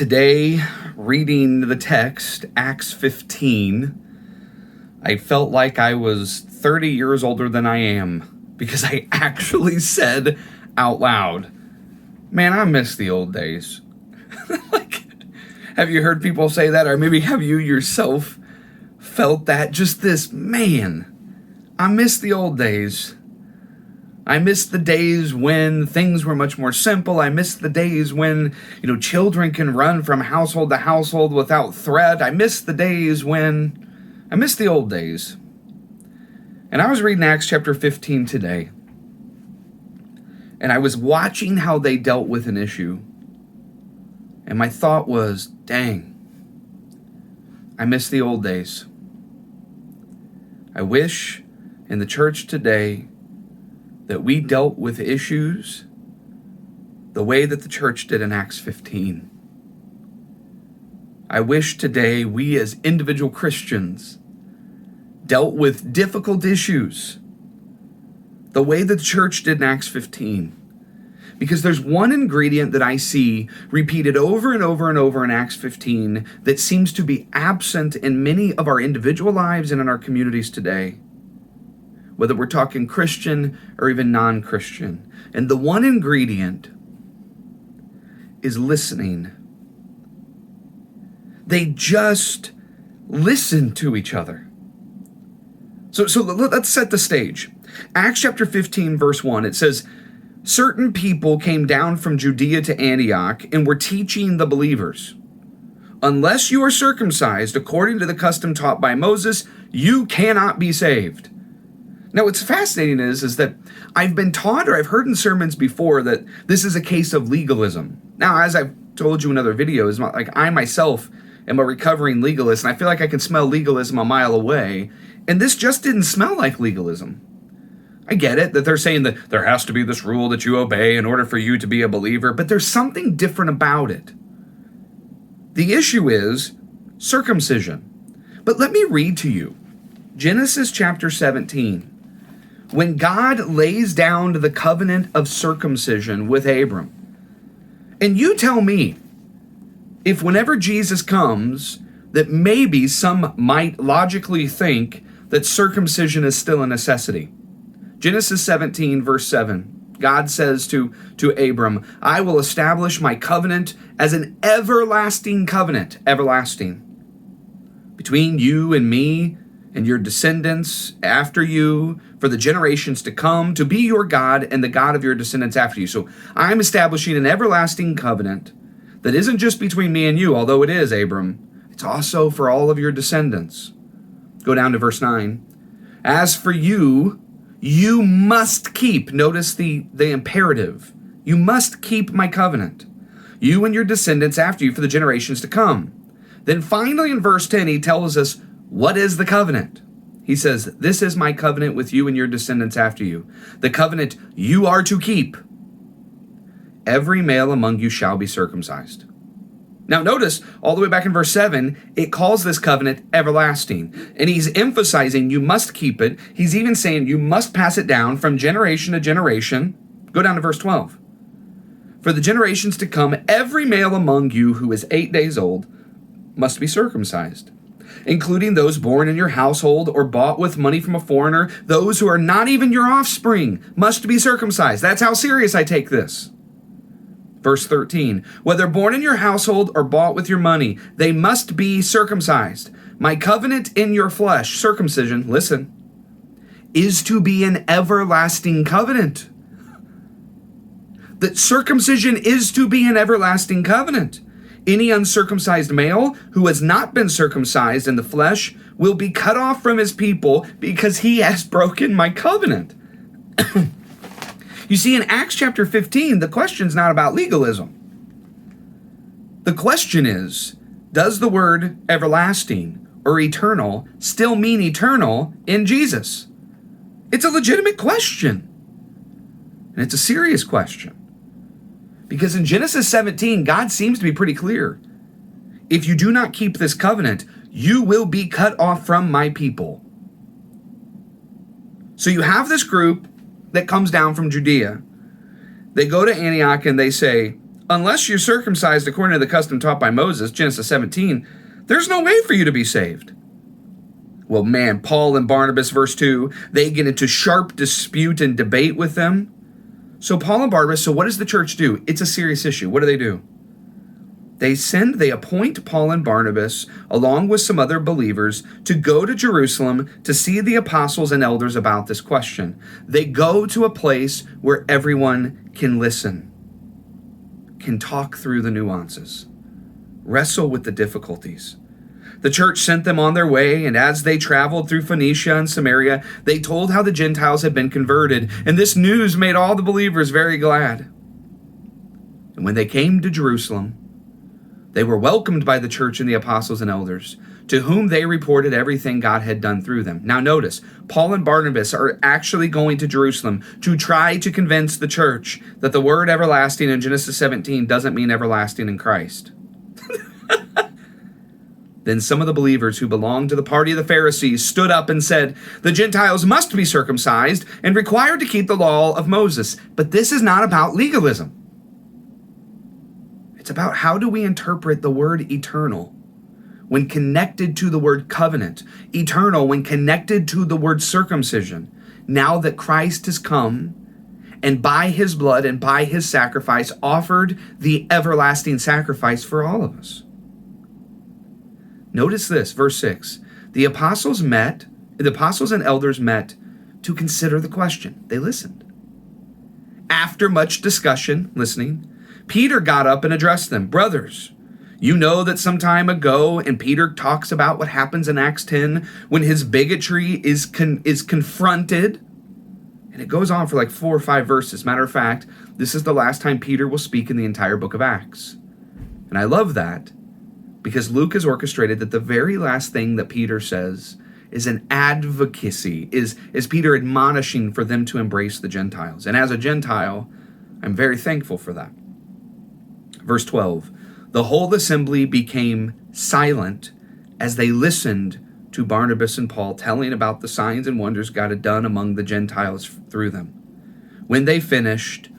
Today, reading the text, Acts 15, I felt like I was 30 years older than I am because I actually said out loud, man, I miss the old days. Like, have you heard people say that? Or maybe have you yourself felt that? Just this, man, I miss the old days. I miss the days when things were much more simple. I miss the days when, children can run from household to household without threat. I miss the old days. And I was reading Acts chapter 15 today, and I was watching how they dealt with an issue. And my thought was, dang, I miss the old days. I wish in the church today that we dealt with issues the way that the church did in Acts 15. I wish today we as individual Christians dealt with difficult issues the way that the church did in Acts 15. Because there's one ingredient that I see repeated over and over and over in Acts 15 that seems to be absent in many of our individual lives and in our communities today, whether we're talking Christian or even non-Christian. And the one ingredient is listening. They just listen to each other. So let's set the stage. Acts chapter 15, verse 1, it says, certain people came down from Judea to Antioch and were teaching the believers, unless you are circumcised according to the custom taught by Moses, you cannot be saved. Now, what's fascinating is that I've been taught, or I've heard in sermons before, that this is a case of legalism. Now, as I've told you in other videos, like I myself am a recovering legalist, and I feel like I can smell legalism a mile away, and this just didn't smell like legalism. I get it, that they're saying that there has to be this rule that you obey in order for you to be a believer, but there's something different about it. The issue is circumcision. But let me read to you Genesis chapter 17. When God lays down the covenant of circumcision with Abram. And you tell me, if whenever Jesus comes, that maybe some might logically think that circumcision is still a necessity. Genesis 17, verse 7, God says to Abram, I will establish my covenant as an everlasting covenant, everlasting, between you and me and your descendants after you, for the generations to come, to be your God and the God of your descendants after you. So I'm establishing an everlasting covenant that isn't just between me and you, although it is, Abram. It's also for all of your descendants. Go down to verse 9. As for you, you must keep, notice the imperative, you must keep my covenant, you and your descendants after you for the generations to come. Then finally in verse 10, he tells us, what is the covenant? He says, this is my covenant with you and your descendants after you. The covenant you are to keep. Every male among you shall be circumcised. Now notice, all the way back in verse 7, it calls this covenant everlasting. And he's emphasizing you must keep it. He's even saying you must pass it down from generation to generation. Go down to verse 12. For the generations to come, every male among you who is 8 days old must be circumcised, including those born in your household or bought with money from a foreigner. Those who are not even your offspring must be circumcised. That's how serious I take this. Verse 13, whether born in your household or bought with your money, they must be circumcised. My covenant in your flesh, circumcision, listen, is to be an everlasting covenant. That circumcision is to be an everlasting covenant. Any uncircumcised male who has not been circumcised in the flesh will be cut off from his people because he has broken my covenant. You see, in Acts chapter 15, the question's not about legalism. The question is, does the word everlasting or eternal still mean eternal in Jesus? It's a legitimate question. And it's a serious question. Because in Genesis 17, God seems to be pretty clear. If you do not keep this covenant, you will be cut off from my people. So you have this group that comes down from Judea. They go to Antioch and they say, unless you're circumcised according to the custom taught by Moses, Genesis 17, there's no way for you to be saved. Well, man, Paul and Barnabas, verse 2, they get into sharp dispute and debate with them. So Paul and Barnabas, so what does the church do? It's a serious issue. What do? They appoint Paul and Barnabas, along with some other believers, to go to Jerusalem to see the apostles and elders about this question. They go to a place where everyone can listen, can talk through the nuances, wrestle with the difficulties. The church sent them on their way, and as they traveled through Phoenicia and Samaria, they told how the Gentiles had been converted, and this news made all the believers very glad. And when they came to Jerusalem, they were welcomed by the church and the apostles and elders, to whom they reported everything God had done through them. Now notice, Paul and Barnabas are actually going to Jerusalem to try to convince the church that the word everlasting in Genesis 17 doesn't mean everlasting in Christ. Then some of the believers who belonged to the party of the Pharisees stood up and said, the Gentiles must be circumcised and required to keep the law of Moses. But this is not about legalism. It's about how do we interpret the word eternal when connected to the word covenant, eternal when connected to the word circumcision. Now that Christ has come and by his blood and by his sacrifice offered the everlasting sacrifice for all of us. Notice this, verse 6. The apostles and elders met to consider the question. They listened. After much discussion, listening, Peter got up and addressed them. Brothers, you know that some time ago, and Peter talks about what happens in Acts 10 when his bigotry is confronted. And it goes on for like 4 or 5 verses. Matter of fact, this is the last time Peter will speak in the entire book of Acts. And I love that, because Luke has orchestrated that the very last thing that Peter says is an advocacy, is Peter admonishing for them to embrace the Gentiles. And as a Gentile, I'm very thankful for that. Verse 12, the whole assembly became silent as they listened to Barnabas and Paul telling about the signs and wonders God had done among the Gentiles through them. When they finished,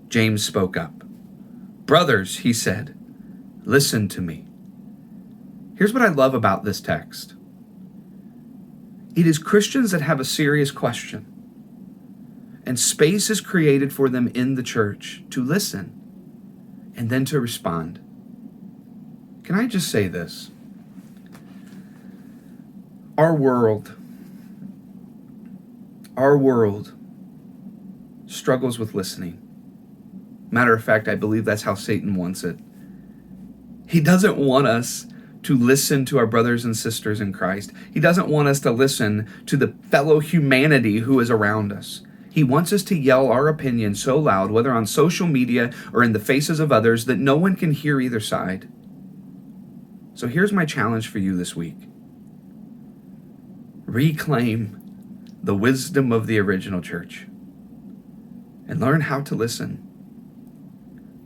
James spoke up. Brothers, he said, listen to me. Here's what I love about this text. It is Christians that have a serious question, and space is created for them in the church to listen and then to respond. Can I just say this? Our world struggles with listening. Matter of fact, I believe that's how Satan wants it. He doesn't want us to listen to our brothers and sisters in Christ. He doesn't want us to listen to the fellow humanity who is around us. He wants us to yell our opinion so loud, whether on social media or in the faces of others, that no one can hear either side. So here's my challenge for you this week. Reclaim the wisdom of the original church and learn how to listen.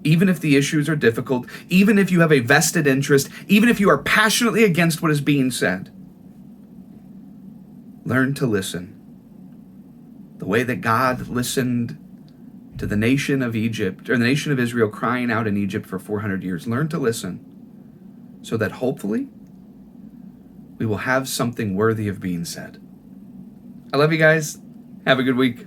Even if the issues are difficult, even if you have a vested interest, even if you are passionately against what is being said, learn to listen. The way that God listened to the nation of Egypt, or the nation of Israel crying out in Egypt for 400 years. Learn to listen so that hopefully we will have something worthy of being said. I love you guys. Have a good week.